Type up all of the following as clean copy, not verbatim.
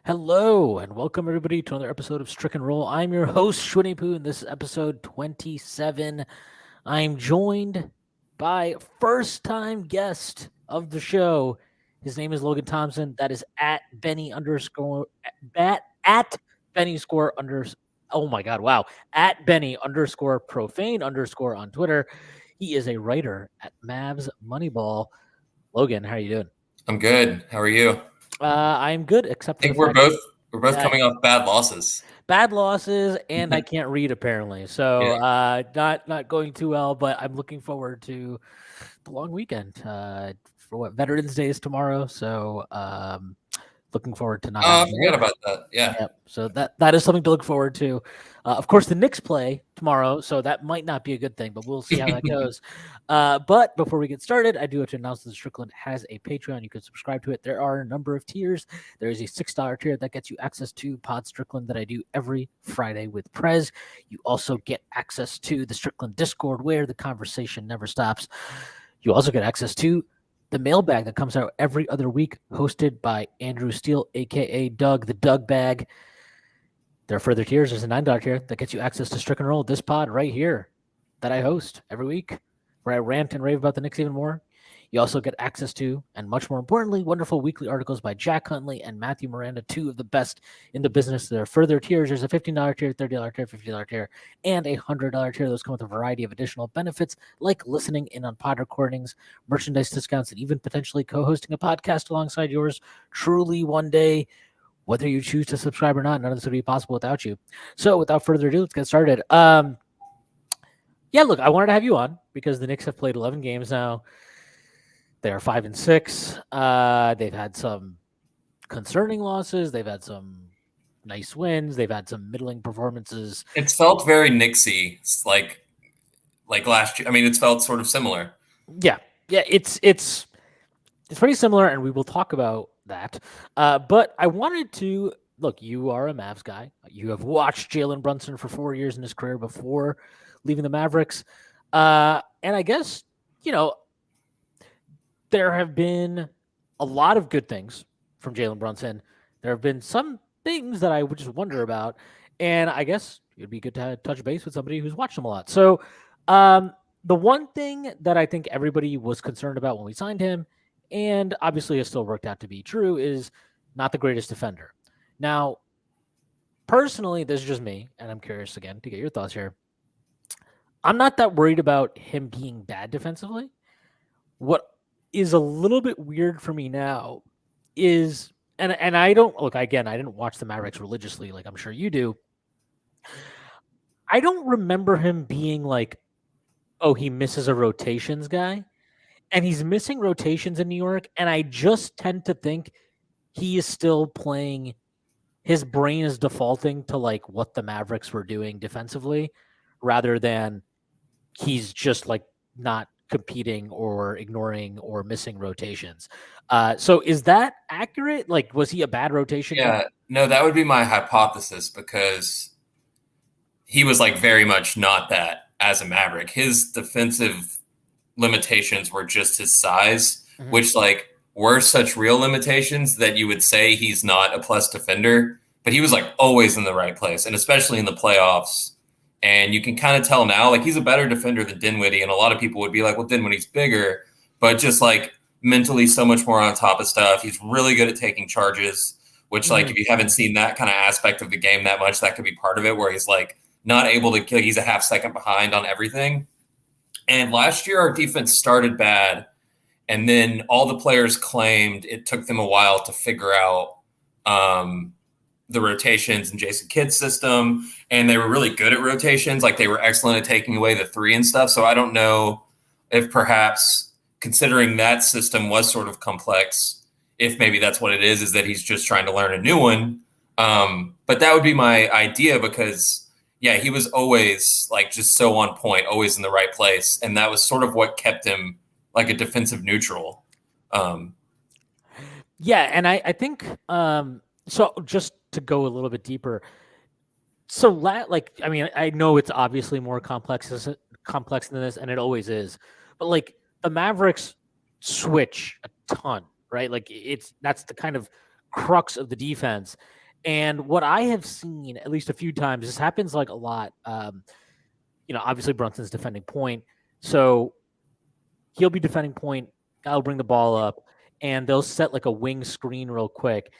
Hello and welcome everybody to another episode of Strick and Roll. I'm your host Shwin, and this is episode 27. I'm joined by first-time guest of the show. His name is Logan Thompson. That is at Benny underscore at Benny score under. Oh my God! Wow, at Benny underscore profane underscore on Twitter. He is a writer at Mavs Moneyball. Logan, how are you doing? I'm good. How are you? I'm good, except I for the think we're fact both that coming off bad losses. bad losses, and I can't read apparently. So Yeah. not going too well, but I'm looking forward to the long weekend. For what Veterans Day is tomorrow, so looking forward to not Oh, having I to forgot work. about that. Yeah. Yep. So that is something to look forward to. Of course, the Knicks play tomorrow, so that might not be a good thing, but we'll see how that goes. But before we get started, I do have to announce that Strickland has a Patreon. You can subscribe to it. There are a number of tiers. There is a $6 tier that gets you access to Pod Strickland that I do every Friday with Prez. You also get access to the Strickland Discord where the conversation never stops. You also get access to the mailbag that comes out every other week, hosted by Andrew Steele, aka Doug, the Doug Bag. There are further tiers. There's a $9 tier that gets you access to Strick and Roll, this pod right here that I host every week, where I rant and rave about the Knicks even more. You also get access to, and much more importantly, wonderful weekly articles by Jack Huntley and Matthew Miranda, two of the best in the business. There are further tiers. There's a $15 tier, $30 tier, $50 tier, and a $100 tier. Those come with a variety of additional benefits, like listening in on pod recordings, merchandise discounts, and even potentially co-hosting a podcast alongside yours truly one day. Whether you choose to subscribe or not, none of this would be possible without you. So without further ado, let's get started. Yeah, look, I wanted to have you on because the Knicks have played 11 games now. They are 5-6. They've had some concerning losses. They've had some nice wins. They've had some middling performances. It's felt very Knicksy, like last year. I mean, it's felt sort of similar. Yeah, it's pretty similar, and we will talk about that. But I wanted to look. You are a Mavs guy. You have watched Jalen Brunson for 4 years in his career before leaving the Mavericks, and I guess there have been a lot of good things from Jalen Brunson. There have been some things that I would just wonder about, and I guess it'd be good to touch base with somebody who's watched him a lot. So, the one thing that I think everybody was concerned about when we signed him, and obviously it still worked out to be true, is not the greatest defender. Now, personally, this is just me, and I'm curious again to get your thoughts here. I'm not that worried about him being bad defensively. What is a little bit weird for me now is, and I don't look again. I didn't watch the Mavericks religiously, like I'm sure you do. I don't remember him being like, oh, he misses a rotations guy, and he's missing rotations in New York. And I just tend to think he is still playing. His brain is defaulting to like what the Mavericks were doing defensively, rather than he's just like not competing or ignoring or missing rotations. So is that accurate? Like, was he a bad rotation guy? Yeah. No, that would be my hypothesis because he was like very much not that as a Maverick. His defensive limitations were just his size, Mm-hmm. which like were such real limitations that you would say he's not a plus defender, but he was like always in the right place, and especially in the playoffs. And you can kind of tell now, like he's a better defender than Dinwiddie, and a lot of people would be like, "Well, Dinwiddie's bigger," but just like mentally, so much more on top of stuff. He's really good at taking charges, which like if you haven't seen that kind of aspect of the game that much, that could be part of it, where he's like not able to kill. He's a half second behind on everything. And last year, our defense started bad. And then all the players claimed it took them a while to figure out the rotations in Jason Kidd's system. And they were really good at rotations. Like they were excellent at taking away the three and stuff. So I don't know if perhaps considering that system was sort of complex, if maybe that's what it is that he's just trying to learn a new one. But that would be my idea because yeah, he was always like just so on point, always in the right place. And that was sort of what kept him like a defensive neutral. Yeah, and I think so. Just to go a little bit deeper, so like I mean, I know it's obviously more complex than this, and it always is. But like the Mavericks switch a ton, right? Like that's the kind of crux of the defense. And what I have seen at least a few times, this happens like a lot. Obviously Brunson's defending point, so he'll be defending point. I'll bring the ball up, and they'll set like a wing screen real quick.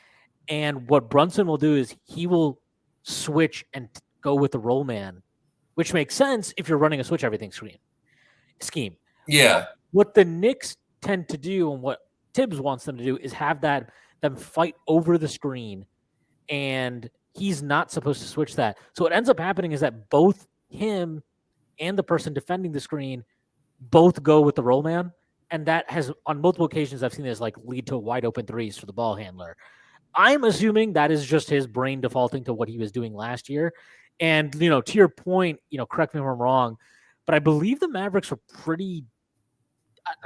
And what Brunson will do is he will switch and go with the roll man, which makes sense if you're running a switch everything scheme. Yeah. What the Knicks tend to do and what Tibbs wants them to do is have them fight over the screen, and he's not supposed to switch that. So what ends up happening is that both him and the person defending the screen both go with the roll man, and that has on multiple occasions I've seen this like lead to wide open threes for the ball handler. I'm assuming that is just his brain defaulting to what he was doing last year. And, to your point, correct me if I'm wrong, but I believe the Mavericks were pretty,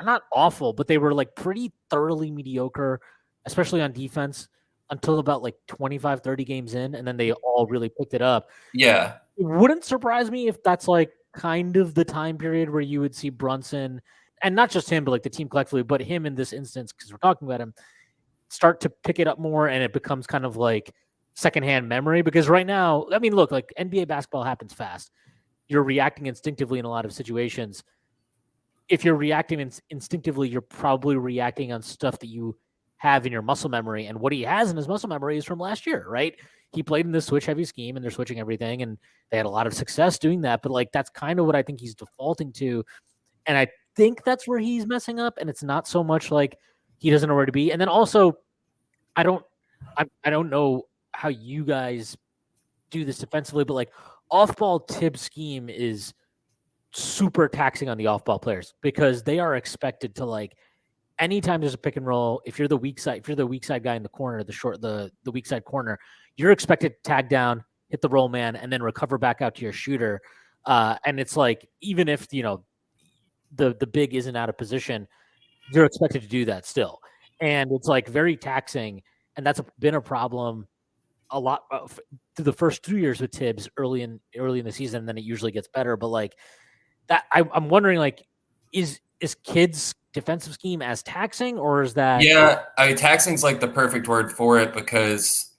not awful, but they were like pretty thoroughly mediocre, especially on defense until about like 25, 30 games in. And then they all really picked it up. Yeah. It wouldn't surprise me if that's like kind of the time period where you would see Brunson, and not just him, but like the team collectively, but him in this instance, because we're talking about him, start to pick it up more, and it becomes kind of like secondhand memory. Because right now, I mean, look, like NBA basketball happens fast. You're reacting instinctively in a lot of situations. If you're reacting instinctively, you're probably reacting on stuff that you have in your muscle memory. And what he has in his muscle memory is from last year, right? He played in this switch heavy scheme, and they're switching everything, and they had a lot of success doing that. But like, that's kind of what I think he's defaulting to. And I think that's where he's messing up. And it's not so much like he doesn't know where to be. And then also, I don't know how you guys do this defensively, but like off-ball Tibbs scheme is super taxing on the off-ball players, because they are expected to, like, anytime there's a pick and roll, if you're the weak side guy in the corner, the weak side corner, you're expected to tag down, hit the roll man, and then recover back out to your shooter. And it's like, even if the big isn't out of position, you're expected to do that still. And it's like very taxing. And that's been a problem a lot through the first 2 years with Tibbs early in the season. And then it usually gets better. But like that, I'm wondering, like, is Kidd's defensive scheme as taxing, or is that? Yeah, I mean, taxing's like the perfect word for it, because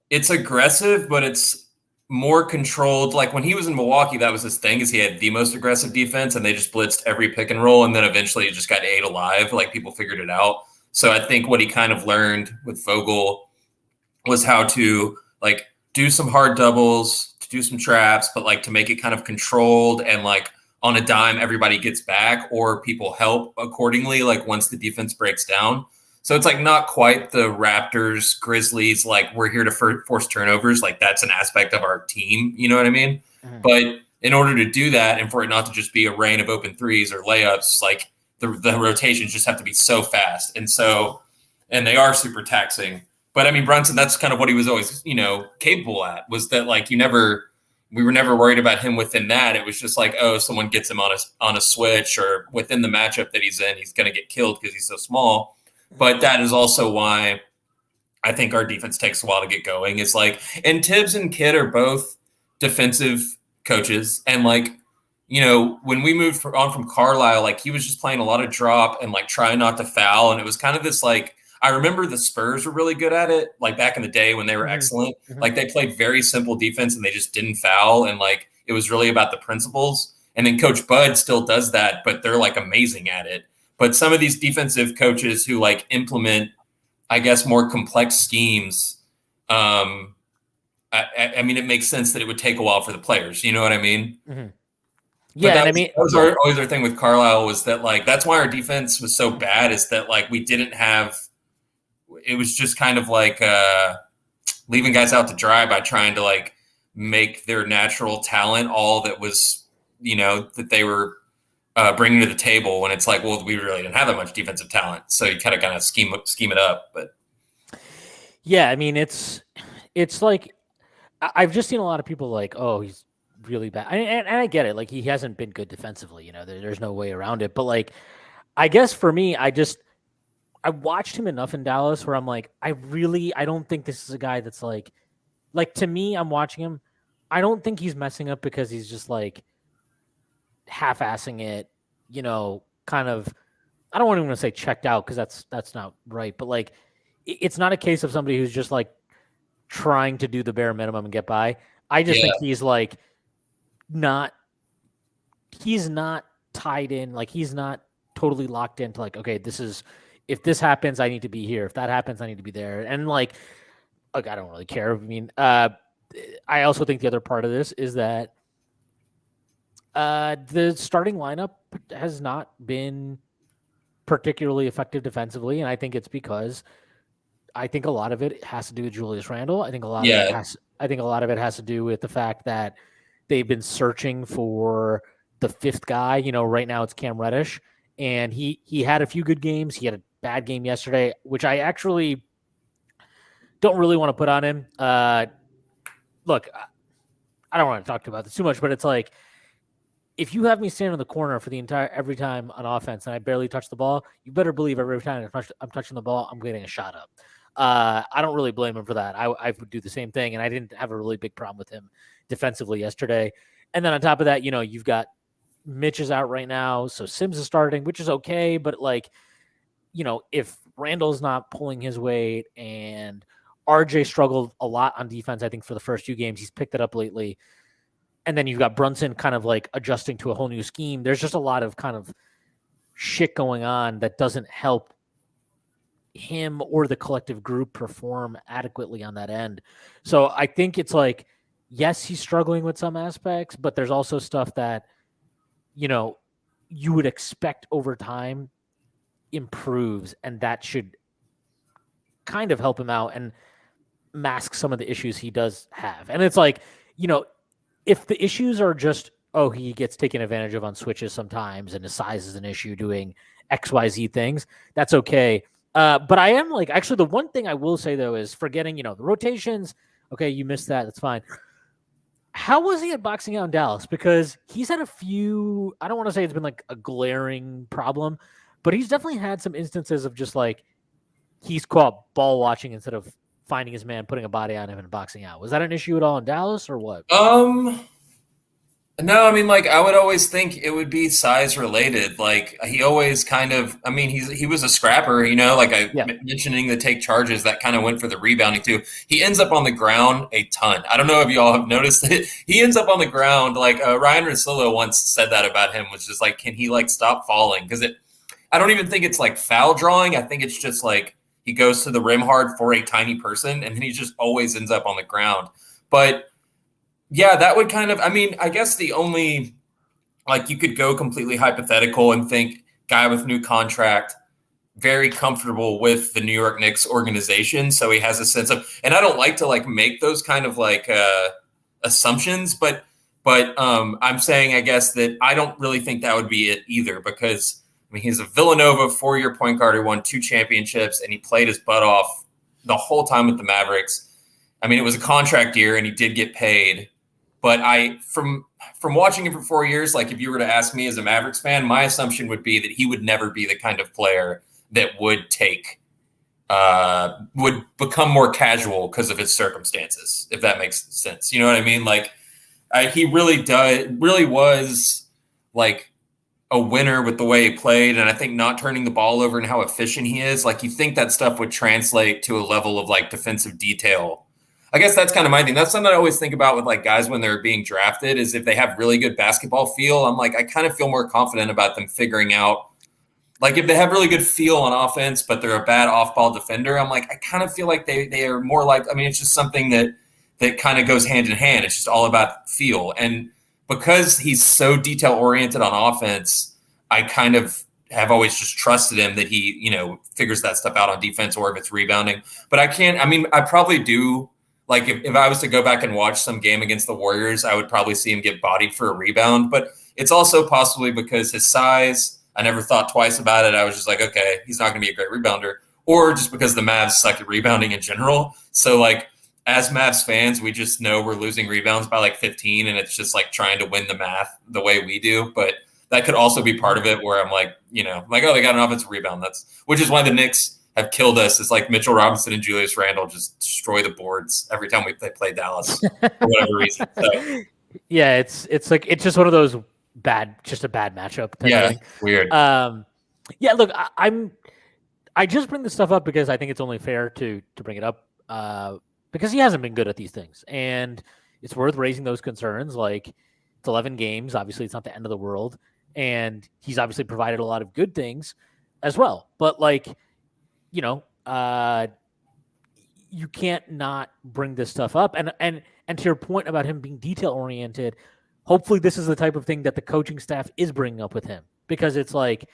it's aggressive, but it's more controlled. Like when he was in Milwaukee, that was his thing, is he had the most aggressive defense, and they just blitzed every pick and roll, and then eventually it just got ate alive. Like people figured it out. So I think what he kind of learned with Vogel was how to like do some hard doubles, to do some traps, but like to make it kind of controlled, and like on a dime, everybody gets back, or people help accordingly, like once the defense breaks down. So it's like not quite the Raptors, Grizzlies, like we're here to force turnovers. Like that's an aspect of our team. You know what I mean? Mm-hmm. But in order to do that, and for it not to just be a rain of open threes or layups, like the rotations just have to be so fast. And they are super taxing. But I mean, Brunson, that's kind of what he was always, capable at, was that like we were never worried about him within that. It was just like, oh, someone gets him on a switch, or within the matchup that he's in, he's going to get killed because he's so small. But that is also why I think our defense takes a while to get going. It's like, and Tibbs and Kidd are both defensive coaches. And like, when we moved on from Carlisle, like he was just playing a lot of drop and like trying not to foul. And it was kind of this like, I remember the Spurs were really good at it, like back in the day when they were excellent. Mm-hmm. Like they played very simple defense and they just didn't foul. And like, it was really about the principles. And then Coach Bud still does that, but they're like amazing at it. But some of these defensive coaches who like implement, I guess, more complex schemes, I mean, it makes sense that it would take a while for the players. You know what I mean? Mm-hmm. Yeah, that was always our thing with Carlisle, was that like that's why our defense was so bad, is that like we didn't have. It was just kind of like leaving guys out to dry by trying to like make their natural talent all that was, that they were bringing to the table, when it's like, well, we really didn't have that much defensive talent. So you kind of scheme it up. But yeah, I mean, it's like, I've just seen a lot of people like, oh, he's really bad. And I get it. Like he hasn't been good defensively, there's no way around it. But like, I guess for me, I watched him enough in Dallas where I'm like, I don't think this is a guy that's like to me, I'm watching him. I don't think he's messing up because he's just like half-assing it, kind of, I don't want to say checked out, because that's not right. But like, it's not a case of somebody who's just like trying to do the bare minimum and get by. I just think he's like he's not tied in, like he's not totally locked into like, okay, if this happens, I need to be here. If that happens, I need to be there. And like I don't really care. I mean, I also think the other part of this is that the starting lineup has not been particularly effective defensively, and I think it's because I think a lot of it has to do with Julius Randle. I think a lot of it has to do with the fact that they've been searching for the fifth guy. Right now it's Cam Reddish, and he had a few good games. He had a bad game yesterday, which I actually don't really want to put on him. Look, I don't want to talk about this too much, but it's like, if you have me stand in the corner for every time on offense and I barely touch the ball, you better believe every time I'm touching the ball, I'm getting a shot up. I don't really blame him for that. I would do the same thing, and I didn't have a really big problem with him defensively yesterday. And then on top of that, you've got Mitch is out right now, so Sims is starting, which is okay. But like, if Randall's not pulling his weight, and RJ struggled a lot on defense, I think for the first few games, he's picked it up lately. And then you've got Brunson kind of like adjusting to a whole new scheme. There's just a lot of kind of shit going on that doesn't help him or the collective group perform adequately on that end. So I think it's like, yes, he's struggling with some aspects, but there's also stuff that, you would expect over time improves, and that should kind of help him out and mask some of the issues he does have. And it's like, if the issues are just, he gets taken advantage of on switches sometimes and his size is an issue doing XYZ things, that's okay. But I am like, actually, the one thing I will say, though, is forgetting, the rotations. Okay, you missed that. That's fine. How was he at boxing out in Dallas? Because he's had a few, I don't want to say it's been like a glaring problem, but he's definitely had some instances of just like he's caught ball watching instead of finding his man, putting a body on him and boxing out. Was that an issue at all in Dallas or what? No, I mean, like, I would always think it would be size related. Like, he always kind of, I mean, he was a scrapper, like mentioning the take charges, that kind of went for the rebounding too. He ends up on the ground a ton. I don't know if y'all have noticed it. He ends up on the ground. Like, Ryan Russillo once said that about him, which is like, can he like stop falling? Because I don't even think it's like foul drawing. I think it's just like he goes to the rim hard for a tiny person, and then he just always ends up on the ground. But yeah, that would kind of, I mean, I guess the only, like, you could go completely hypothetical and think guy with new contract, very comfortable with the New York Knicks organization. So he has a sense of, and I don't like to like make those kind of like assumptions, but I'm saying, I guess, that I don't really think that would be it either, because I mean, he's a Villanova 4-year point guard who won 2 championships, and he played his butt off the whole time with the Mavericks. I mean, it was a contract year and he did get paid. But from watching him for 4 years, like, if you were to ask me as a Mavericks fan, my assumption would be that he would never be the kind of player that would become more casual because of his circumstances, if that makes sense. You know what I mean? Like, he really was like a winner with the way he played. And I think not turning the ball over and how efficient he is, like, you think that stuff would translate to a level of like defensive detail. I guess that's kind of my thing. That's something I always think about with like guys when they're being drafted, is if they have really good basketball feel. I'm like, I kind of feel more confident about them figuring out, like, if they have really good feel on offense, but they're a bad off-ball defender, I'm like, I kind of feel like they are more like, I mean, it's just something that kind of goes hand in hand. It's just all about feel. And because he's so detail-oriented on offense, I kind of have always just trusted him that he, figures that stuff out on defense, or if it's rebounding. But I probably do. Like, if I was to go back and watch some game against the Warriors, I would probably see him get bodied for a rebound. But it's also possibly because his size, I never thought twice about it. I was just like, okay, he's not going to be a great rebounder. Or just because the Mavs suck at rebounding in general. So, like, as Mavs fans, we just know we're losing rebounds by like 15, and it's just like trying to win the math the way we do. But that could also be part of it, where I'm like, oh, they got an offensive rebound. Which is why the Knicks have killed us. It's like Mitchell Robinson and Julius Randle just destroy the boards every time they play Dallas for whatever reason. So, yeah, it's just one of those a bad matchup. Yeah, weird. Yeah, look, I just bring this stuff up because I think it's only fair to bring it up because he hasn't been good at these things, and it's worth raising those concerns. Like, it's 11 games. Obviously, it's not the end of the world, and he's obviously provided a lot of good things as well. But like, you know, you can't not bring this stuff up. And to your point about him being detail oriented, hopefully this is the type of thing that the coaching staff is bringing up with him, because it's like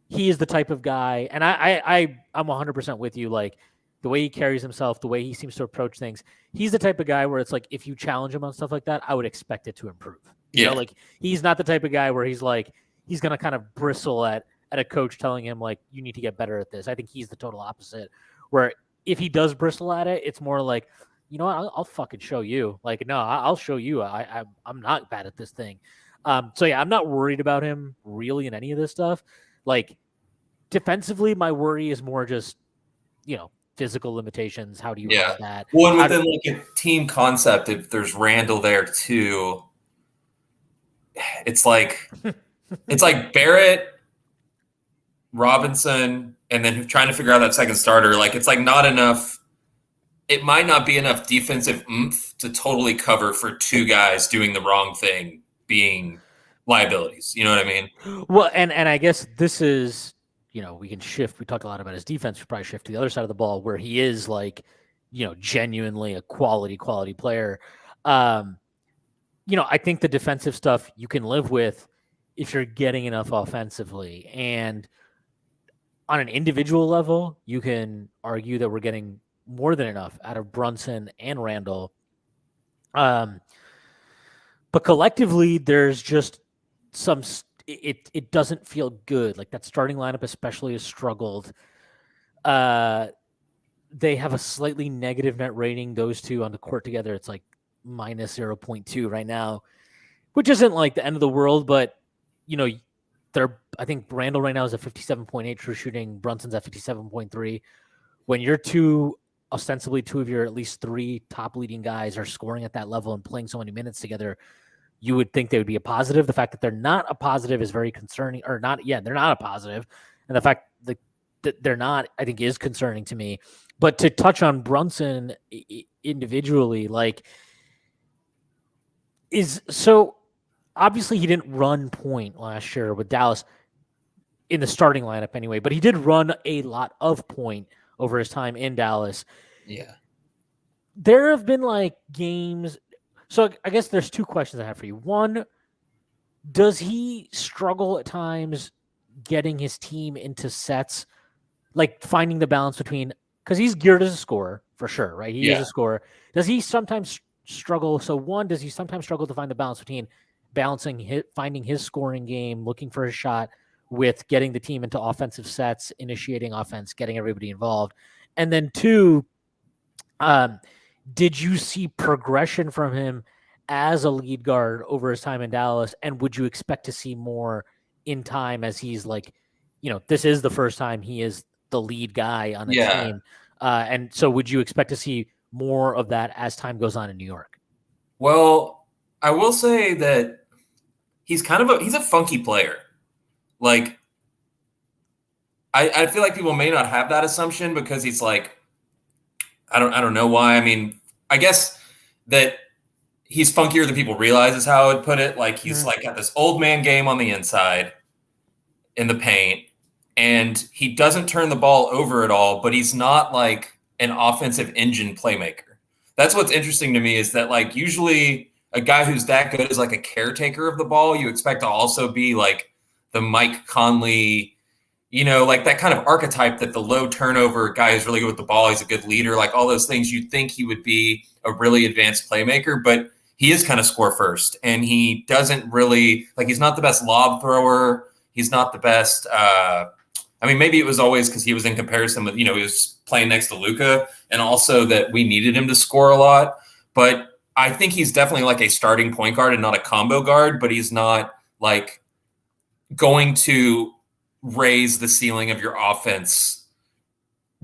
he is the type of guy, and I'm 100% with you. Like, the way he carries himself, the way he seems to approach things, he's the type of guy where it's like, if you challenge him on stuff like that, I would expect it to improve. You know, like, he's not the type of guy where he's like, he's going to kind of bristle at a coach telling him, like, you need to get better at this. I think he's the total opposite, where if he does bristle at it, it's more like, you know what, I'll fucking show you. Like, no, I'll show you. I'm not bad at this thing. So yeah, I'm not worried about him really in any of this stuff. Like, defensively, my worry is more just, you know, physical limitations. How do you run that? Well, and within like a team concept, if there's Randle there too, it's like Barrett, Robinson, and then trying to figure out that second starter. Like, it's like not enough. It might not be enough defensive oomph to totally cover for two guys doing the wrong thing, being liabilities. You know what I mean? Well, and I guess this is, you know, we can shift. We talk a lot about his defense. We probably shift to the other side of the ball where he is like, you know, genuinely a quality player. You know, I think the defensive stuff you can live with if you're getting enough offensively. And on an individual level, you can argue that we're getting more than enough out of Brunson and Randle. But collectively, there's just some it doesn't feel good. Like, that starting lineup especially has struggled. They have a slightly negative net rating, those two on the court together. It's like minus 0.2 right now, which isn't like the end of the world, but you know, I think Randle right now is at 57.8 true shooting. Brunson's at 57.3. When you're ostensibly two of your at least three top leading guys are scoring at that level and playing so many minutes together, you would think they would be a positive. The fact that they're not a positive is very concerning, or not. Yeah, they're not a positive. And the fact that they're not, I think, is concerning to me. But to touch on Brunson individually, like, so obviously he didn't run point last year with Dallas in the starting lineup anyway, but he did run a lot of point over his time in Dallas. Yeah. There have been like games. So I guess there's two questions I have for you. One, does he struggle at times getting his team into sets, like finding the balance between, because he's geared as a scorer for sure, right? He is a scorer. Does he sometimes struggle? So one, does he sometimes struggle to find the balance between finding his scoring game, looking for his shot, with getting the team into offensive sets, initiating offense, getting everybody involved? And then two, did you see progression from him as a lead guard over his time in Dallas? And would you expect to see more in time as he's like, you know, this is the first time he is the lead guy on a team. And so would you expect to see more of that as time goes on in New York? Well, I will say that he's a funky player. Like, I feel like people may not have that assumption because he's like, I don't know why. I mean, I guess that he's funkier than people realize is how I would put it. Like, he's like got this old man game on the inside in the paint, and he doesn't turn the ball over at all, but he's not like an offensive engine playmaker. That's what's interesting to me, is that like usually a guy who's that good is like a caretaker of the ball. You expect to also be like the Mike Conley, you know, like that kind of archetype, that the low turnover guy who's really good with the ball. He's a good leader, like all those things. You'd think he would be a really advanced playmaker, but he is kind of score first, and he doesn't really, like, he's not the best lob thrower. He's not the best. I mean, maybe it was always because he was in comparison with, you know, he was playing next to Luka, and also that we needed him to score a lot. But I think he's definitely like a starting point guard and not a combo guard, but he's not like going to raise the ceiling of your offense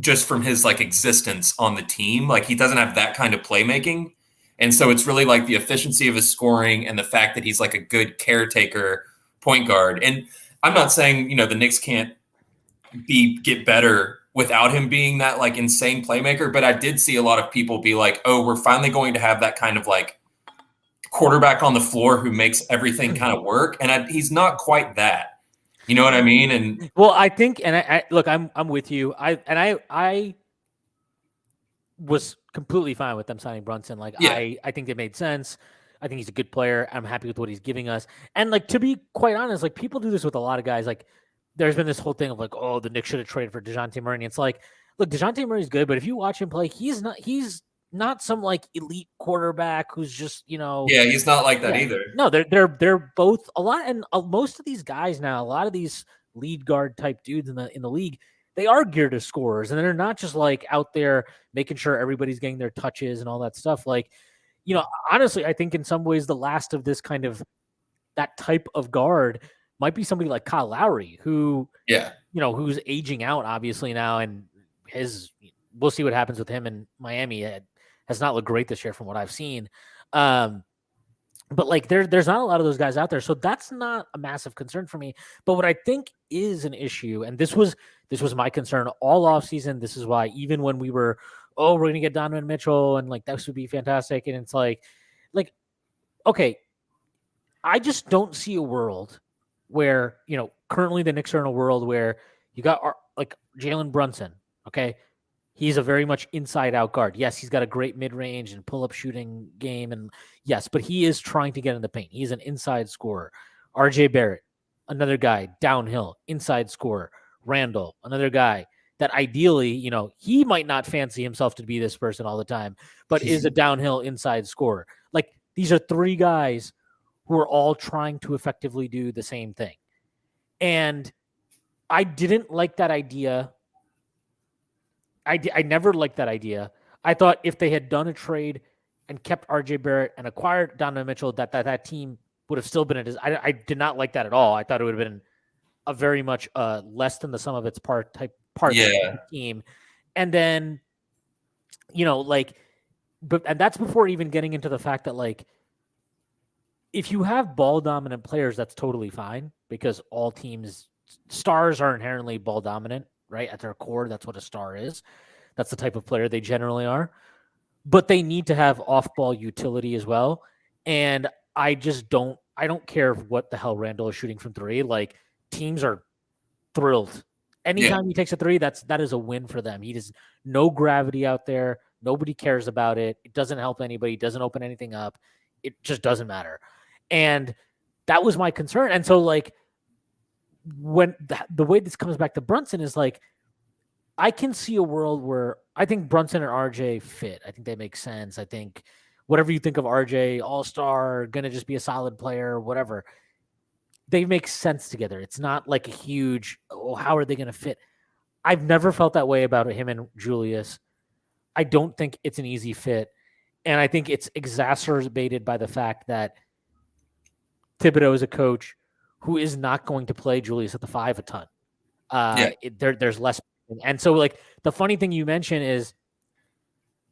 just from his like existence on the team. Like, he doesn't have that kind of playmaking. And so it's really like the efficiency of his scoring and the fact that he's like a good caretaker point guard. And I'm not saying, you know, the Knicks can't get better without him being that like insane playmaker. But I did see a lot of people be like, oh, we're finally going to have that kind of like quarterback on the floor who makes everything kind of work. And he's not quite that. You know what I mean? And well, I think, and I look, I'm with you. I was completely fine with them signing Brunson. Like, yeah, I think it made sense. I think he's a good player. I'm happy with what he's giving us. And like, to be quite honest, like people do this with a lot of guys. Like, there's been this whole thing of like, oh, the Knicks should have traded for DeJounte Murray. And it's like, look, DeJounte Murray's good, but if you watch him play, he's not some like elite quarterback who's just, yeah, he's not like that either. No, they're both a lot, and most of these guys now, a lot of these lead guard type dudes in the league, they are geared as scorers, and they're not just like out there making sure everybody's getting their touches and all that stuff. Like, honestly, I think in some ways the last of this kind of that type of guard might be somebody like Kyle Lowry, who, who's aging out obviously now, and we'll see what happens with him in Miami. It has not looked great this year from what I've seen. But like there's not a lot of those guys out there, so that's not a massive concern for me. But what I think is an issue, and this was my concern all offseason. This is why even when we were, we're gonna get Donovan Mitchell and like this would be fantastic, and it's like, okay, I just don't see a world where currently the Knicks are in a world where you got like Jalen Brunson, okay. He's a very much inside-out guard. Yes, he's got a great mid-range and pull-up shooting game, and yes, but he is trying to get in the paint. He's an inside scorer. R.J. Barrett, another guy, downhill, inside scorer. Randle, another guy that ideally, he might not fancy himself to be this person all the time, but is a downhill inside scorer. Like, these are three guys who are all trying to effectively do the same thing. And I didn't like that idea. I never liked that idea. I thought if they had done a trade and kept RJ Barrett and acquired Donovan Mitchell, that team would have still been I did not like that at all. I thought it would have been a very much less than the sum of its parts team. And then, and that's before even getting into the fact that like, if you have ball dominant players, that's totally fine because all teams, stars are inherently ball dominant. Right at their core, that's what a star is. That's the type of player they generally are. But they need to have off-ball utility as well. And I don't care what the hell Randle is shooting from three. Like, teams are thrilled. Anytime he takes a three, that is a win for them. He does no gravity out there. Nobody cares about it. It doesn't help anybody. It doesn't open anything up. It just doesn't matter. And that was my concern. And so, like, when the way this comes back to Brunson is like, I can see a world where I think Brunson and RJ fit. I think they make sense. I think whatever you think of RJ, all-star, going to just be a solid player, whatever, they make sense together. It's not like a huge, how are they going to fit? I've never felt that way about him and Julius. I don't think it's an easy fit. And I think it's exacerbated by the fact that Thibodeau is a coach who is not going to play Julius at the 5 a ton. There's less. And so, like, the funny thing you mentioned is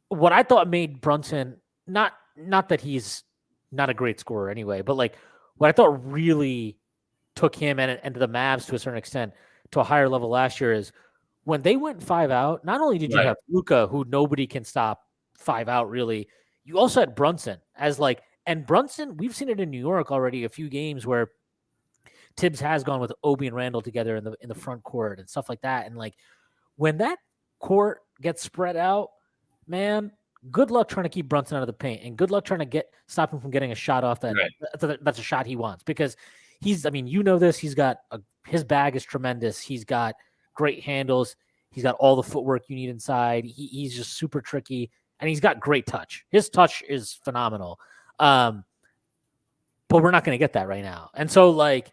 what I thought made Brunson, not that he's not a great scorer anyway, but like what I thought really took him and the Mavs to a certain extent to a higher level last year is when they went 5 out, not only did you have Luka, who nobody can stop 5 out really, you also had Brunson as like, and Brunson, we've seen it in New York already, a few games where Tibbs has gone with Obi and Randle together in the front court and stuff like that. And like when that court gets spread out, man, good luck trying to keep Brunson out of the paint, and good luck trying to stop him from getting a shot off that's a shot he wants, because he's, I mean, this, he's got his bag is tremendous. He's got great handles. He's got all the footwork you need inside. He's just super tricky, and he's got great touch. His touch is phenomenal. But we're not going to get that right now. And so like,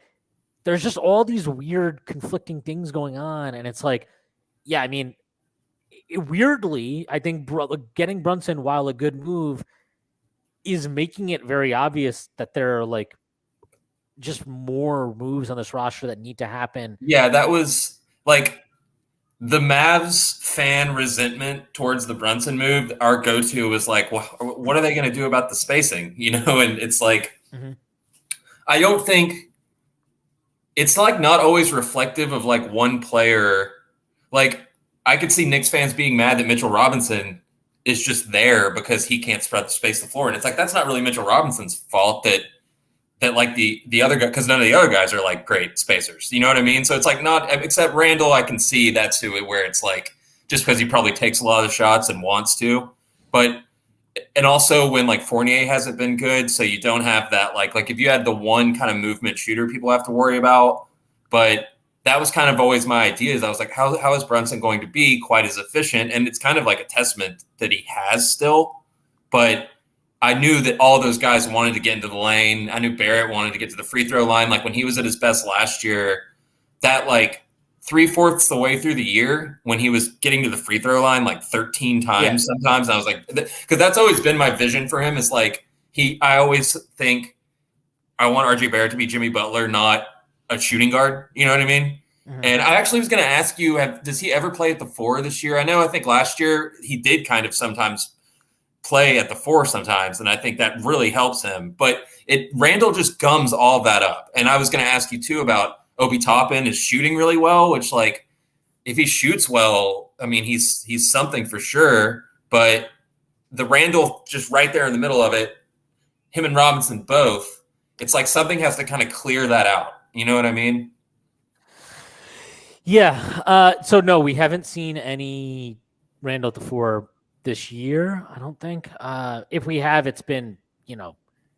there's just all these weird conflicting things going on. And it's like, yeah, I mean, weirdly, I think getting Brunson, while a good move, is making it very obvious that there are like just more moves on this roster that need to happen. Yeah, that was like the Mavs fan resentment towards the Brunson move. Our go-to was like, well, what are they going to do about the spacing? And it's like, I don't think it's like not always reflective of like one player. Like I could see Knicks fans being mad that Mitchell Robinson is just there because he can't spread the space the floor. And it's like, that's not really Mitchell Robinson's fault that like the other guy, because none of the other guys are like great spacers. You know what I mean? So it's like not, except Randle, I can see that's where it's like, just because he probably takes a lot of shots and wants to. But, and also when like Fournier hasn't been good, so you don't have that, like if you had the one kind of movement shooter people have to worry about. But that was kind of always my idea, is I was like, how is Brunson going to be quite as efficient? And it's kind of like a testament that he has still. But I knew that all those guys wanted to get into the lane. I knew Barrett wanted to get to the free throw line. Like when he was at his best last year, that like 3/4 the way through the year when he was getting to the free throw line like 13 times sometimes. And I was like, because that's always been my vision for him, is like I always think I want RJ Barrett to be Jimmy Butler, not a shooting guard. You know what I mean? Mm-hmm. And I actually was going to ask you, does he ever play at the 4 this year? I think last year he did kind of sometimes play at the 4 sometimes, and I think that really helps him. But Randle just gums all that up. And I was going to ask you too about Obi Toppin is shooting really well, which like if he shoots well, I mean he's something for sure. But the Randle just right there in the middle of it, him and Robinson both, it's like something has to kind of clear that out. You know what I mean? Yeah. So no, we haven't seen any Randle at the 4 this year, I don't think. If we have, it's been,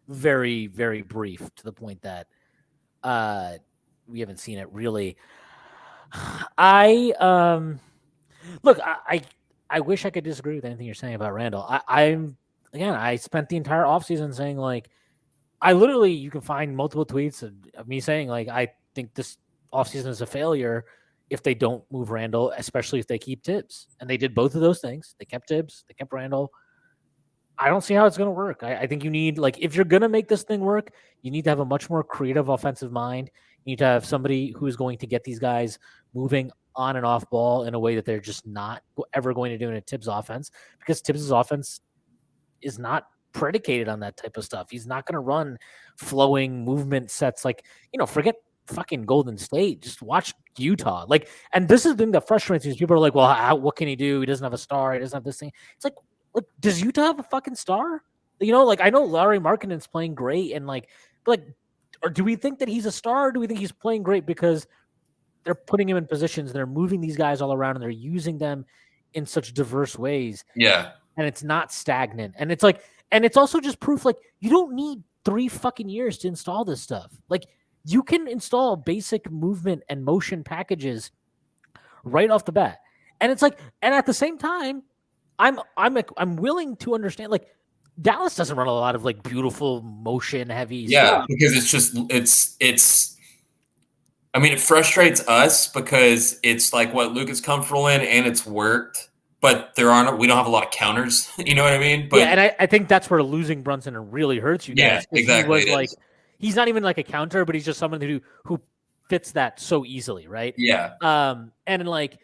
very, very brief, to the point that we haven't seen it really. I wish I could disagree with anything you're saying about Randle. I spent the entire offseason saying, like, you can find multiple tweets of me saying, like, I think this offseason is a failure if they don't move Randle, especially if they keep Tibbs. And they did both of those things. They kept Tibbs, they kept Randle. I don't see how it's going to work. I think you need, like, if you're going to make this thing work, you need to have a much more creative offensive mind. You need to have somebody who's going to get these guys moving on and off ball in a way that they're just not ever going to do in a Tibbs offense, because Tibbs' offense is not predicated on that type of stuff. He's not going to run flowing movement sets. Like, forget fucking Golden State. Just watch Utah. Like, and this is the thing that frustrates me, is people are like, well, what can he do? He doesn't have a star. He doesn't have this thing. It's like, does Utah have a fucking star? Like, I know Larry Markkanen's playing great, and or do we think that he's a star, or do we think he's playing great because they're putting him in positions, they're moving these guys all around, and they're using them in such diverse ways? Yeah. And it's not stagnant. And it's like, and it's also just proof, like, you don't need 3 fucking years to install this stuff. Like, you can install basic movement and motion packages right off the bat. And it's like, and at the same time, I'm willing to understand, like, Dallas doesn't run a lot of like beautiful motion heavy stuff. Because it's just it's I mean, it frustrates us because it's like what Luka's comfortable in and it's worked, but we don't have a lot of counters. You know what I mean? But and I think that's where losing Brunson really hurts you guys. Yeah, exactly. He was he's not even like a counter, but he's just someone who fits that so easily, right? Yeah. And like,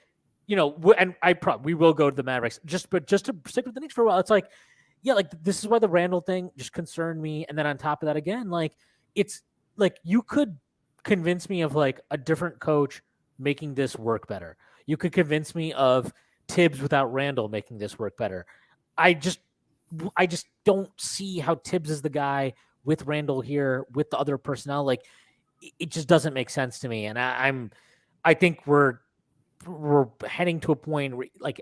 and we will go to the Mavericks but just to stick with the Knicks for a while. It's like, yeah, like, this is why the Randle thing just concerned me. And then on top of that, again, like, it's like, you could convince me of like a different coach making this work better. You could convince me of Tibbs without Randle making this work better. I just don't see how Tibbs is the guy with Randle here with the other personnel. Like, it just doesn't make sense to me. And I think we're heading to a point where, like,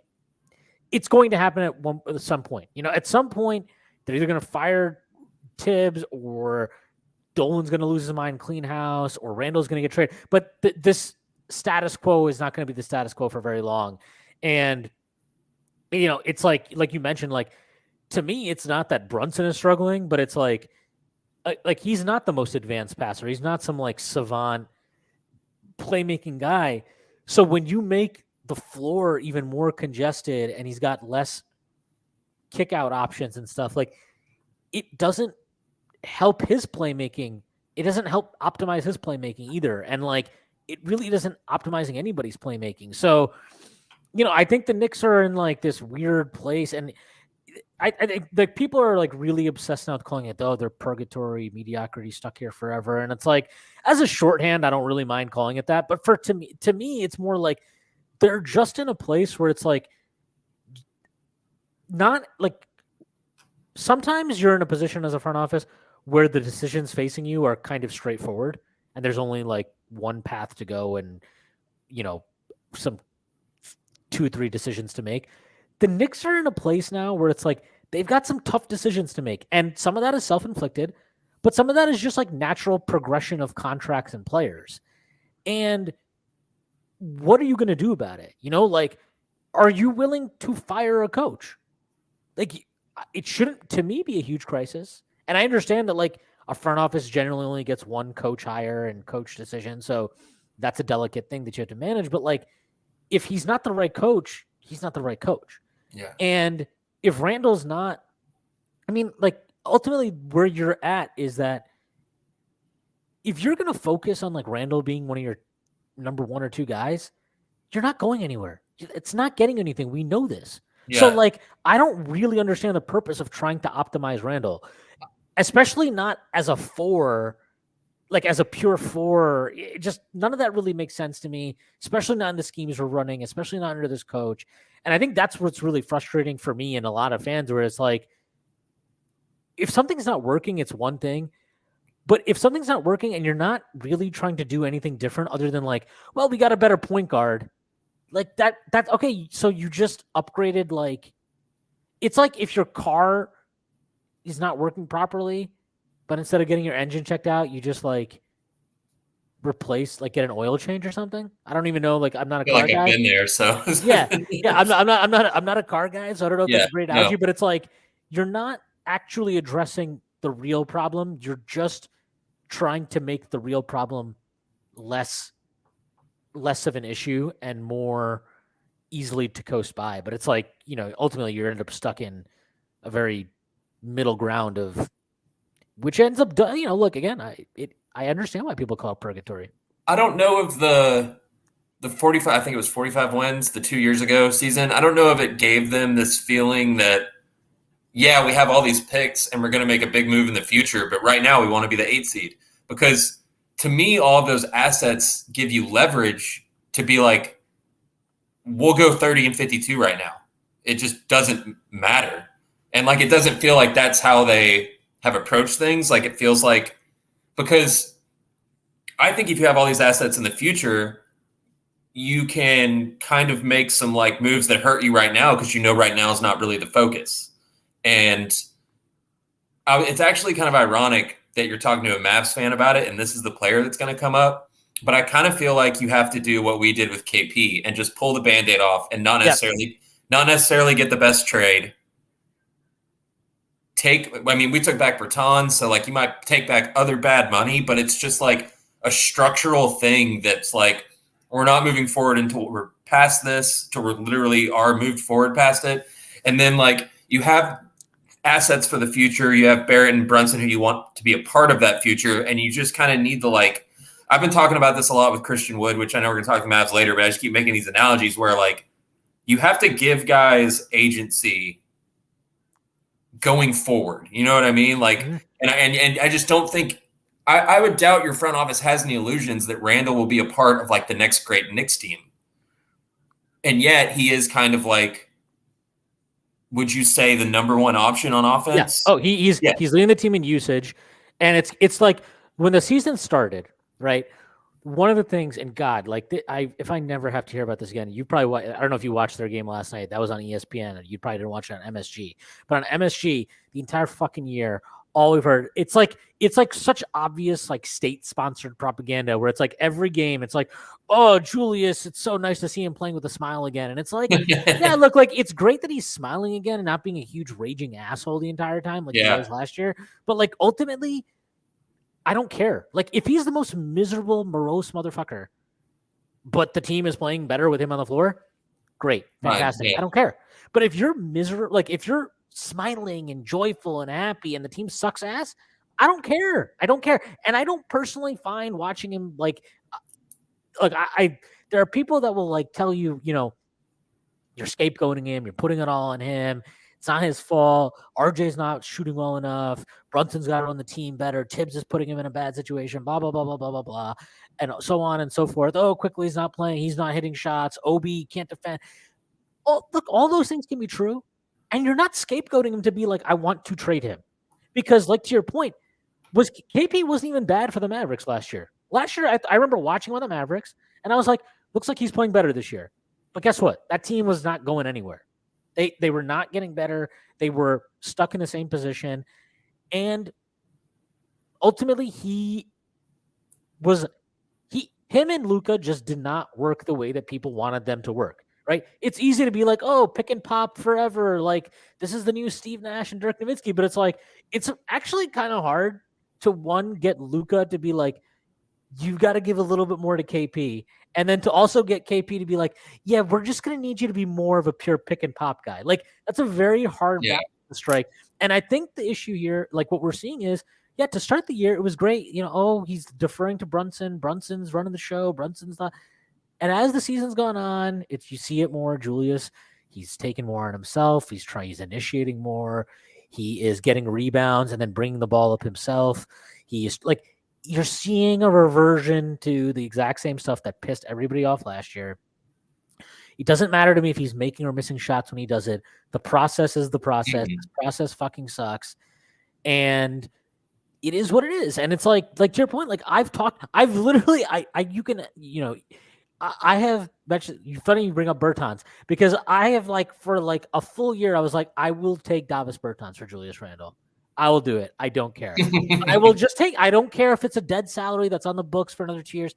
it's going to happen at some point. At some point, they're either going to fire Tibbs, or Dolan's going to lose his mind, clean house, or Randle's going to get traded. But this status quo is not going to be the status quo for very long. And, it's like you mentioned, like, to me, it's not that Brunson is struggling, but it's like he's not the most advanced passer. He's not some like savant playmaking guy. So when you make the floor even more congested and he's got less kick out options and stuff, like, it doesn't help his playmaking. It doesn't help optimize his playmaking either. And like, it really isn't optimizing anybody's playmaking. So, I think the Knicks are in like this weird place, and I think like people are like really obsessed now with calling it, they're purgatory, mediocrity, stuck here forever. And it's like, as a shorthand, I don't really mind calling it that. But to me, it's more like they're just in a place where it's like not like sometimes you're in a position as a front office where the decisions facing you are kind of straightforward and there's only like one path to go and some 2 or 3 decisions to make. The Knicks are in a place now where it's like they've got some tough decisions to make, and some of that is self-inflicted, but some of that is just like natural progression of contracts and players. And what are you going to do about it? Like, are you willing to fire a coach? Like, it shouldn't, to me, be a huge crisis. And I understand that, like, a front office generally only gets one coach hire and coach decision, so that's a delicate thing that you have to manage. But, like, if he's not the right coach, he's not the right coach. Yeah. And if Randle's not, I mean, like, ultimately where you're at is that if you're going to focus on, like, Randle being one of your number 1 or 2 guys, you're not going anywhere. It's not getting anything. We know this. Yeah. So, like, I don't really understand the purpose of trying to optimize Randle, especially not as a 4, like as a pure 4. Just none of that really makes sense to me, especially not in the schemes we're running, especially not under this coach. And I think that's what's really frustrating for me and a lot of fans, where it's like, if something's not working, it's one thing. But if something's not working and you're not really trying to do anything different other than like, well, we got a better point guard, like that's okay. So you just upgraded, like, it's like if your car is not working properly, but instead of getting your engine checked out, you just like replace, like, get an oil change or something. I don't even know. Like, I'm not a car guy. I've been there, so yeah. I'm not a car guy, so I don't know if that's a great analogy, but it's like you're not actually addressing the real problem. You're just trying to make the real problem less of an issue and more easily to coast by. But it's like, ultimately you end up stuck in a very middle ground of which ends up, look, again, I understand why people call it purgatory. I don't know if the 45, I think it was 45 wins the 2 years ago season, I don't know if it gave them this feeling that, yeah, we have all these picks and we're going to make a big move in the future, but right now we want to be the 8 seed. Because to me, all of those assets give you leverage to be like, we'll go 30 and 52 right now. It just doesn't matter. And like, it doesn't feel like that's how they have approached things. Like, it feels like, because I think if you have all these assets in the future, you can kind of make some like moves that hurt you right now, because right now is not really the focus. And it's actually kind of ironic that you're talking to a Mavs fan about it, and this is the player that's going to come up. But I kind of feel like you have to do what we did with KP and just pull the Band-Aid off and not necessarily get the best trade. We took back Bertans, so like you might take back other bad money, but it's just like a structural thing that's like, we're not moving forward until we're past this, till we literally are moved forward past it. And then like you have assets for the future. You have Barrett and Brunson who you want to be a part of that future. And you just kind of need the, like, I've been talking about this a lot with Christian Wood, which I know we're going to talk to Mavs later, but I just keep making these analogies where like you have to give guys agency going forward. You know what I mean? Like, and I just don't think, I would doubt your front office has any illusions that Randle will be a part of like the next great Knicks team. And yet he is kind of like, would you say the number 1 option on offense? Yeah. Oh, he's leading the team in usage. And it's like when the season started, right? One of the things, and God, like if I never have to hear about this again, you probably, I don't know if you watched their game last night. That was on ESPN, and you probably didn't watch it on MSG. But on MSG, the entire fucking year, all we've heard, it's like such obvious like state-sponsored propaganda where it's like every game, it's like, oh, Julius, it's so nice to see him playing with a smile again. And it's like, yeah, look, like it's great that he's smiling again and not being a huge raging asshole the entire time like he was last year. But like ultimately, I don't care. Like if he's the most miserable, morose motherfucker, but the team is playing better with him on the floor, great, fantastic. Right, I don't care. But if you're miserable, like if you're smiling and joyful and happy and the team sucks ass, I don't care. And I don't personally find watching him like I there are people that will like tell you, you're scapegoating him, you're putting it all on him. It's not his fault. RJ's not shooting well enough. Brunson's got to run the team better. Tibbs is putting him in a bad situation, blah, blah, blah, blah, blah, blah, blah. and so on and so forth. Oh, quickly he's not playing. He's not hitting shots. Obi can't defend. Oh, look, all those things can be true. And you're not scapegoating him to be like, I want to trade him. Because, like, to your point, KP wasn't even bad for the Mavericks last year. Last year, I remember watching one of the Mavericks, and I was like, looks like he's playing better this year. But guess what? That team was not going anywhere. They were not getting better. They were stuck in the same position. And ultimately, him and Luka just did not work the way that people wanted them to work. Right? It's easy to be like, oh, pick and pop forever. Like, this is the new Steve Nash and Dirk Nowitzki. But it's like, it's actually kind of hard to get Luka to be like, you've got to give a little bit more to KP. And then to also get KP to be like, yeah, we're just going to need you to be more of a pure pick and pop guy. Like, that's a very hard balance to strike. And I think the issue here, like what we're seeing is, yeah, to start the year, it was great. He's deferring to Brunson. Brunson's running the show. Brunson's not. And as the season's gone on, you see it more. Julius, he's taking more on himself. He's initiating more. He is getting rebounds and then bringing the ball up himself. He is like, you're seeing a reversion to the exact same stuff that pissed everybody off last year. It doesn't matter to me if he's making or missing shots when he does it. The process is the process. This process fucking sucks. And it is what it is. And it's like to your point, like I have mentioned, funny you bring up Bertans, because I have for a full year, I was like, I will take Davis Bertans for Julius Randle. I will do it. I don't care. I don't care if it's a dead salary that's on the books for another 2 years.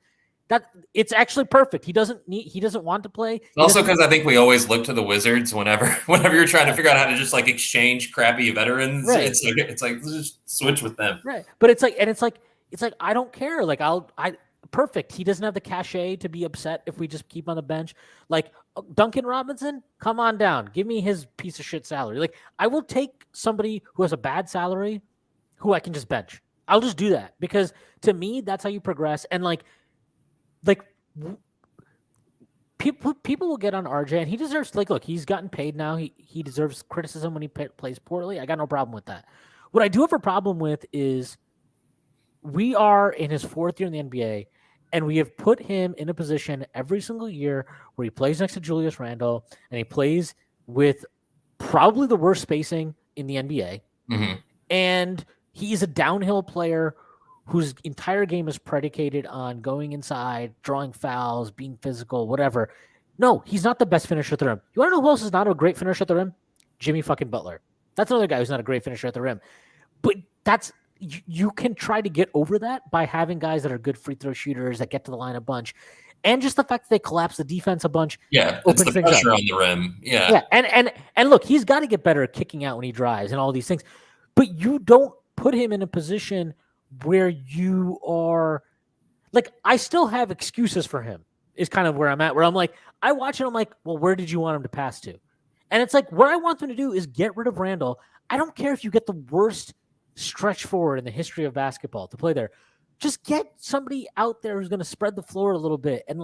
That it's actually perfect. He doesn't want to play. Also, because I think we always look to the Wizards whenever you're trying to figure out how to just exchange crappy veterans. Right. It's like let's just switch with them. Right. But it's like I don't care. Like perfect. He doesn't have the cachet to be upset if we just keep on the bench. Like Duncan Robinson, come on down. Give me his piece of shit salary. Like I will take somebody who has a bad salary who I can just bench. I'll just do that because to me, that's how you progress. And people will get on RJ and he deserves, look, he's gotten paid now. He deserves criticism when he plays poorly. I got no problem with that. What I do have a problem with is we are in his fourth year in the NBA, and we have put him in a position every single year where he plays next to Julius Randle, and he plays with probably the worst spacing in the NBA. Mm-hmm. And he's a downhill player whose entire game is predicated on going inside, drawing fouls, being physical, whatever. No, he's not the best finisher at the rim. You want to know who else is not a great finisher at the rim? Jimmy fucking Butler. That's another guy who's not a great finisher at the rim. But you can try to get over that by having guys that are good free throw shooters that get to the line a bunch. And just the fact that they collapse the defense a bunch. Yeah, it's the pressure on the rim. Yeah. And look, he's got to get better at kicking out when he drives and all these things. But you don't put him in a position where you are like, I still have excuses for him is kind of where I'm at, where I'm like, I watch it, I'm like, well, where did you want him to pass to? And it's like, what I want them to do is get rid of Randle. I don't care if you get the worst stretch forward in the history of basketball to play there. Just get somebody out there who's going to spread the floor a little bit and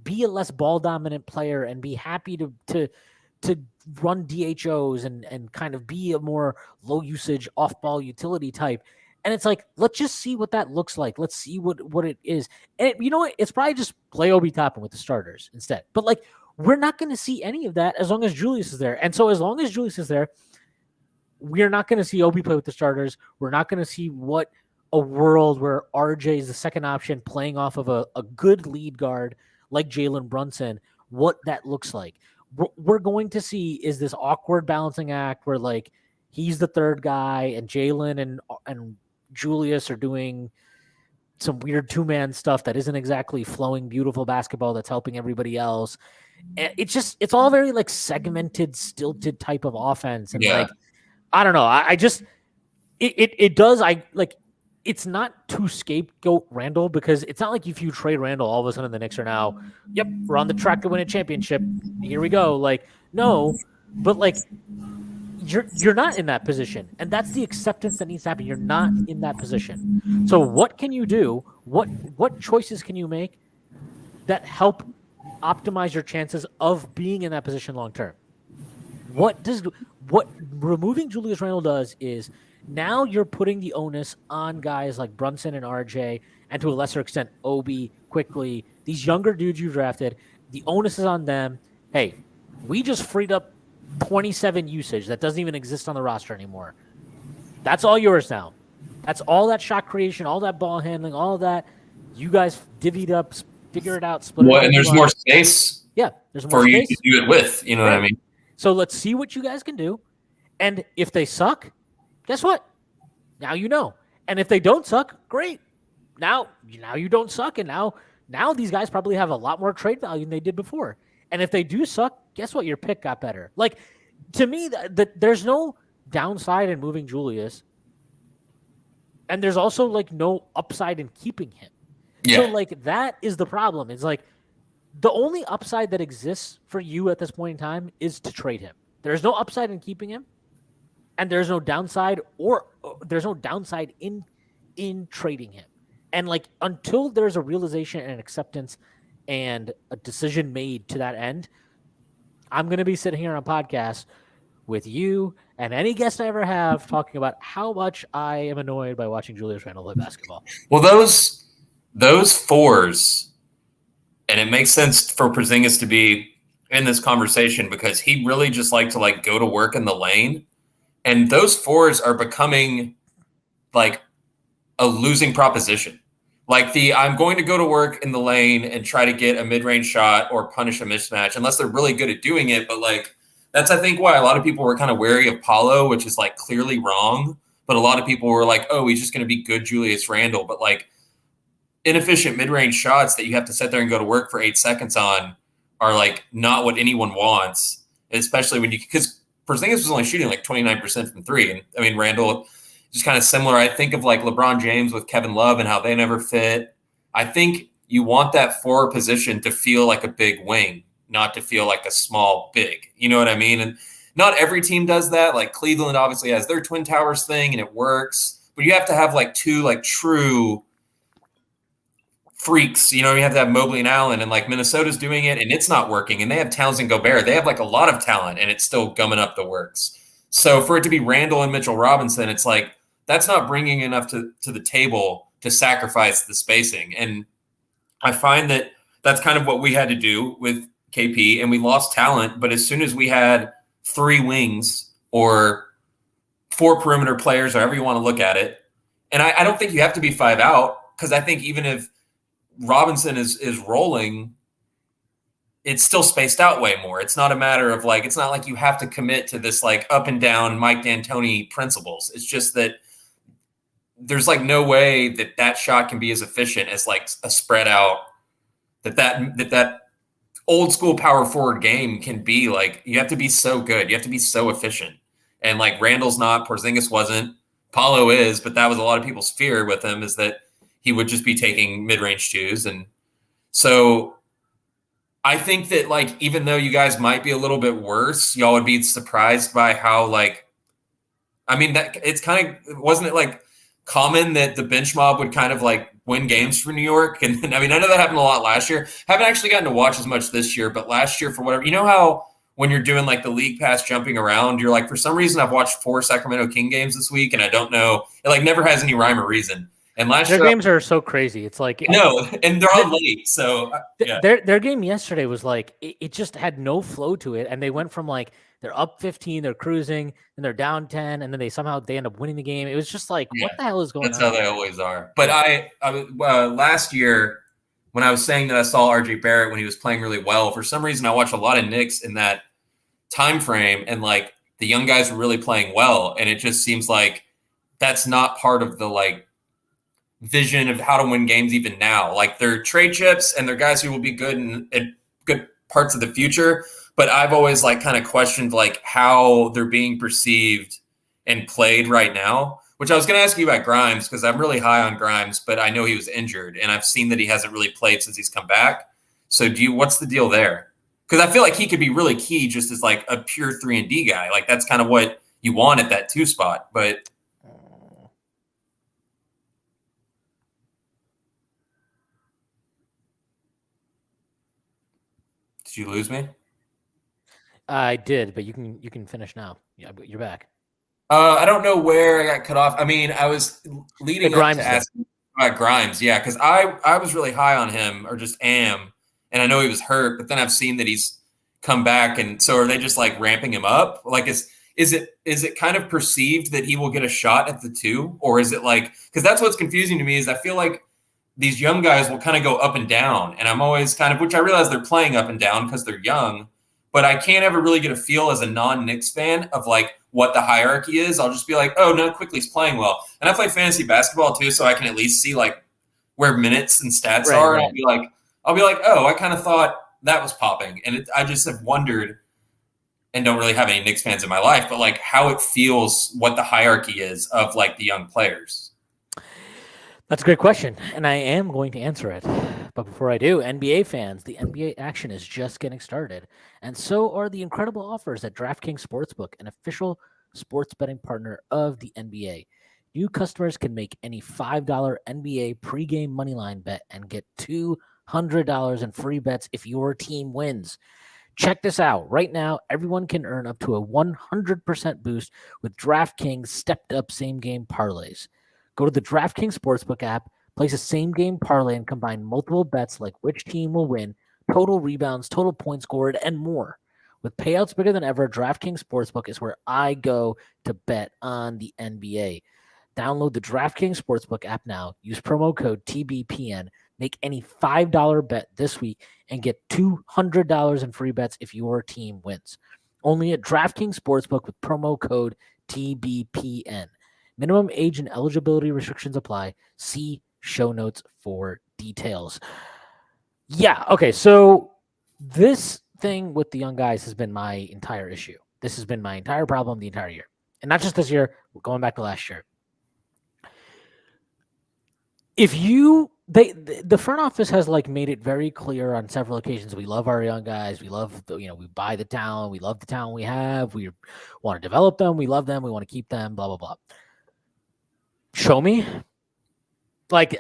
be a less ball dominant player and be happy to run DHOs and kind of be a more low usage off ball utility type. And it's like, let's just see what that looks like. Let's see what it is. And you know what? It's probably just play Obi Toppin with the starters instead. But we're not going to see any of that as long as Julius is there. And so as long as Julius is there, we're not going to see Obi play with the starters. We're not going to see what a world where RJ is the second option playing off of a good lead guard like Jalen Brunson, what that looks like. We're going to see is this awkward balancing act where he's the third guy and Jalen and Julius are doing some weird two-man stuff that isn't exactly flowing, beautiful basketball that's helping everybody else. And it's all very segmented, stilted type of offense. And I don't know. It's not to scapegoat Randle because it's not like if you trade Randle, all of a sudden the Knicks are now, yep, we're on the track to win a championship. Here we go. No, but you're not in that position. And that's the acceptance that needs to happen. You're not in that position. So what can you do? What choices can you make that help optimize your chances of being in that position long term? What what removing Julius Randle does is now you're putting the onus on guys like Brunson and RJ, and to a lesser extent, Obi, Quickly, these younger dudes you drafted. The onus is on them. Hey, we just freed up 27 usage that doesn't even exist on the roster anymore. That's all yours now. That's all that shot creation, all that ball handling, all that. You guys divvied up, figure it out, split it. Well, and there's more space. Yeah, there's more for space. you to do it with. You know what I mean? So let's see what you guys can do. And if they suck, guess what? Now you know. And if they don't suck, great. Now you don't suck, and now these guys probably have a lot more trade value than they did before. And if they do suck, guess what? Your pick got better. Like, to me, there's no downside in moving Julius, and there's also like no upside in keeping him. Yeah. So like that is the problem. It's like the only upside that exists for you at this point in time is to trade him. There's no upside in keeping him, and there's no downside in trading him. And like until there's a realization and acceptance and a decision made to that end, I'm going to be sitting here on a podcast with you and any guest I ever have talking about how much I am annoyed by watching Julius Randle play basketball. Well, those fours, and it makes sense for Porzingis to be in this conversation because he really just liked to like go to work in the lane, and those fours are becoming like a losing proposition. Like I'm going to go to work in the lane and try to get a mid-range shot or punish a mismatch, unless they're really good at doing it. But like that's I think why a lot of people were kind of wary of Paulo, which is like clearly wrong. But a lot of people were like, oh, he's just going to be good Julius Randle. But like inefficient mid-range shots that you have to sit there and go to work for 8 seconds on are like not what anyone wants, especially when because Porzingis was only shooting like 29% from three. And I mean, Randle just kind of similar. I think of like LeBron James with Kevin Love and how they never fit. I think you want that forward position to feel like a big wing, not to feel like a small big. You know what I mean? And not every team does that. Like Cleveland obviously has their Twin Towers thing and it works, but you have to have like two like true freaks. You know, you have to have Mobley and Allen, and like Minnesota's doing it and it's not working. And they have Towns and Gobert. They have like a lot of talent and it's still gumming up the works. So for it to be Randle and Mitchell Robinson, it's like, that's not bringing enough to the table to sacrifice the spacing. And I find that that's kind of what we had to do with KP, and we lost talent. But as soon as we had 3 wings or 4 perimeter players, however you want to look at it, and I don't think you have to be 5 out, because I think even if Robinson is rolling, it's still spaced out way more. It's not a matter of like, it's not like you have to commit to this like up and down Mike D'Antoni principles. It's just that there's like no way that shot can be as efficient as like a spread out that old school power forward game can be. Like you have to be so good. You have to be so efficient. And like Randall's not, Porzingis wasn't, Paulo is, but that was a lot of people's fear with him, is that he would just be taking mid-range twos. And so I think that like, even though you guys might be a little bit worse, y'all would be surprised by how like, I mean, that it's kind of, wasn't it like common that the bench mob would kind of like win games for New York? And I mean, I know that happened a lot last year. Haven't actually gotten to watch as much this year, but last year, for whatever, you know how when you're doing like the league pass jumping around, you're like, for some reason I've watched 4 Sacramento King games this week and I don't know, it like never has any rhyme or reason. And last their year, games are so crazy. It's like no, and they're all late. So yeah. Their game yesterday was like it just had no flow to it, and they went from like they're up 15, they're cruising, and they're down 10, and then they end up winning the game. It was just like, what the hell is going on? That's how they always are. But I last year when I was saying that I saw RJ Barrett when he was playing really well, for some reason I watched a lot of Knicks in that time frame, and like the young guys were really playing well, and it just seems like that's not part of the like vision of how to win games even now. Like they're trade chips and they're guys who will be good in good parts of the future. But I've always like kind of questioned like how they're being perceived and played right now, which I was going to ask you about Grimes, because I'm really high on Grimes, but I know he was injured and I've seen that he hasn't really played since he's come back. So what's the deal there? Because I feel like he could be really key just as like a pure 3-and-D guy. Like that's kind of what you want at that 2 spot. But did you lose me? I did, but you can finish now. Yeah, you're back. I don't know where I got cut off. I mean, I was leading up to ask about Grimes, yeah, because I was really high on him, or just am, and I know he was hurt, but then I've seen that he's come back, and so are they just like ramping him up? Like, is it kind of perceived that he will get a shot at the 2, or is it like, because that's what's confusing to me is I feel like these young guys will kind of go up and down, and I'm always kind of, which I realize they're playing up and down because they're young, but I can't ever really get a feel as a non-Knicks fan of like what the hierarchy is. I'll just be like, oh, no, Quickly's playing well. And I play fantasy basketball too, so I can at least see like where minutes and stats are. Right. And I'll be like, oh, I kind of thought that was popping. And I just have wondered, and don't really have any Knicks fans in my life, but like how it feels, what the hierarchy is of like the young players. That's a great question, and I am going to answer it. But before I do, NBA fans, the NBA action is just getting started, and so are the incredible offers at DraftKings Sportsbook, an official sports betting partner of the NBA. New customers can make any $5 NBA pregame moneyline bet and get $200 in free bets if your team wins. Check this out. Right now, everyone can earn up to a 100% boost with DraftKings stepped-up same-game parlays. Go to the DraftKings Sportsbook app, place a same-game parlay, and combine multiple bets like which team will win, total rebounds, total points scored, and more. With payouts bigger than ever, DraftKings Sportsbook is where I go to bet on the NBA. Download the DraftKings Sportsbook app now. Use promo code TBPN. Make any $5 bet this week and get $200 in free bets if your team wins. Only at DraftKings Sportsbook with promo code TBPN. Minimum age and eligibility restrictions apply. See show notes for details. Yeah, okay, so this thing with the young guys has been my entire issue. This has been my entire problem the entire year. And not just this year, going back to last year. If the front office has like made it very clear on several occasions, we love our young guys, we love we buy the talent, we love the talent we have, we want to develop them, we love them, we want to keep them, blah blah blah. Show me, like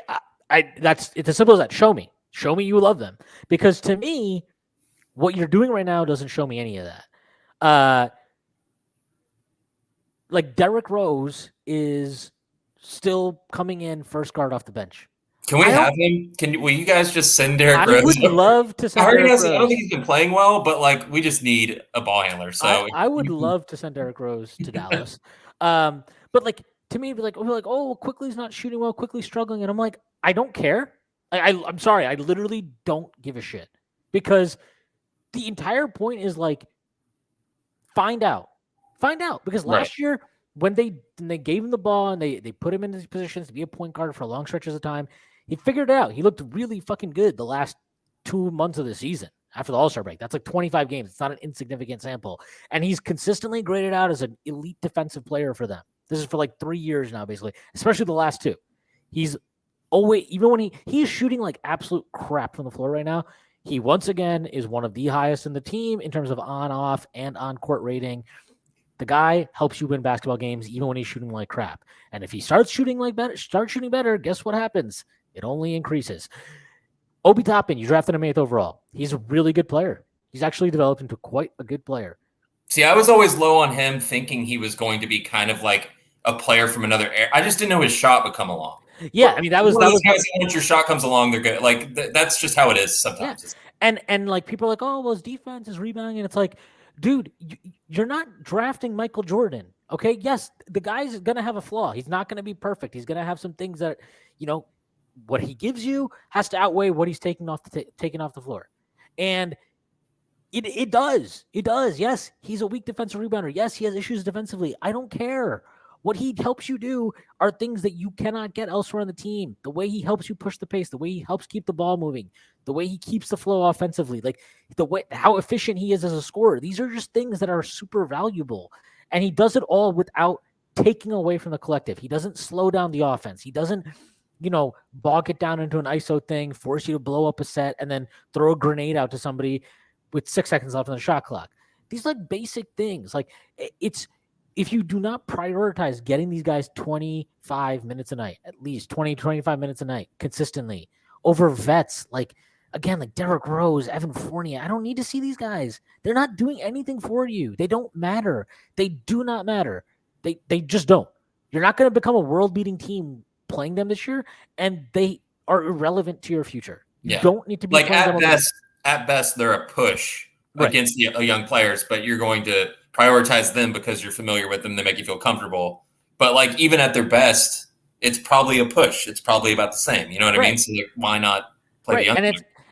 it's as simple as that. Show me you love them, because to me, what you're doing right now doesn't show me any of that. Like Derrick Rose is still coming in first guard off the bench. Can we have him? Will you guys just send Derrick Rose? I would love to send Derrick Rose. I don't think he's been playing well, but like we just need a ball handler. So I would love to send Derrick Rose to Dallas. But like to me, it'd be like, oh, Quickly's not shooting well, Quickly's struggling, and I'm like, I don't care. I'm sorry, I literally don't give a shit, because the entire point is like, find out, because last year when they gave him the ball and they put him in these positions to be a point guard for long stretches of time, he figured it out. He looked really fucking good the last 2 months of the season after the All-Star break. That's like 25 games. It's not an insignificant sample. And he's consistently graded out as an elite defensive player for them. This is for like 3 years now, basically, especially the last 2. He's always, even when he's shooting like absolute crap from the floor right now, he once again is one of the highest in the team in terms of on-off and on-court rating. The guy helps you win basketball games even when he's shooting like crap. And if he starts shooting better, guess what happens? It only increases. Obi Toppin, you drafted him 8th overall. He's a really good player. He's actually developed into quite a good player. See, I was always low on him, thinking he was going to be kind of like a player from another era. I just didn't know his shot would come along. Yeah, I mean that was guys. Once your shot comes along, they're good. Like that's just how it is sometimes. Yeah. And like people are like, oh, well, his defense is rebounding, and it's like, dude, you're not drafting Michael Jordan, okay? Yes, the guy's going to have a flaw. He's not going to be perfect. He's going to have some things that, what he gives you has to outweigh what he's taking off the floor. And it does. It does. Yes, he's a weak defensive rebounder. Yes, he has issues defensively. I don't care. What he helps you do are things that you cannot get elsewhere on the team. The way he helps you push the pace, the way he helps keep the ball moving, the way he keeps the flow offensively, like how efficient he is as a scorer. These are just things that are super valuable. And he does it all without taking away from the collective. He doesn't slow down the offense. He doesn't, bog it down into an ISO thing, force you to blow up a set, and then throw a grenade out to somebody with 6 seconds left on the shot clock. These like basic things. Like if you do not prioritize getting these guys 25 minutes a night, at least 20, 25 minutes a night consistently over vets, like again, like Derrick Rose, Evan Fournier. I don't need to see these guys. They're not doing anything for you. They don't matter. They do not matter. They just don't. You're not going to become a world-beating team playing them this year, and they are irrelevant to your future. You don't need to be like playing them at best, they're a push against the young players, but you're going to prioritize them because you're familiar with them. They make you feel comfortable. But like even at their best, it's probably a push. It's probably about the same. You know what I mean? So like, why not play the young? And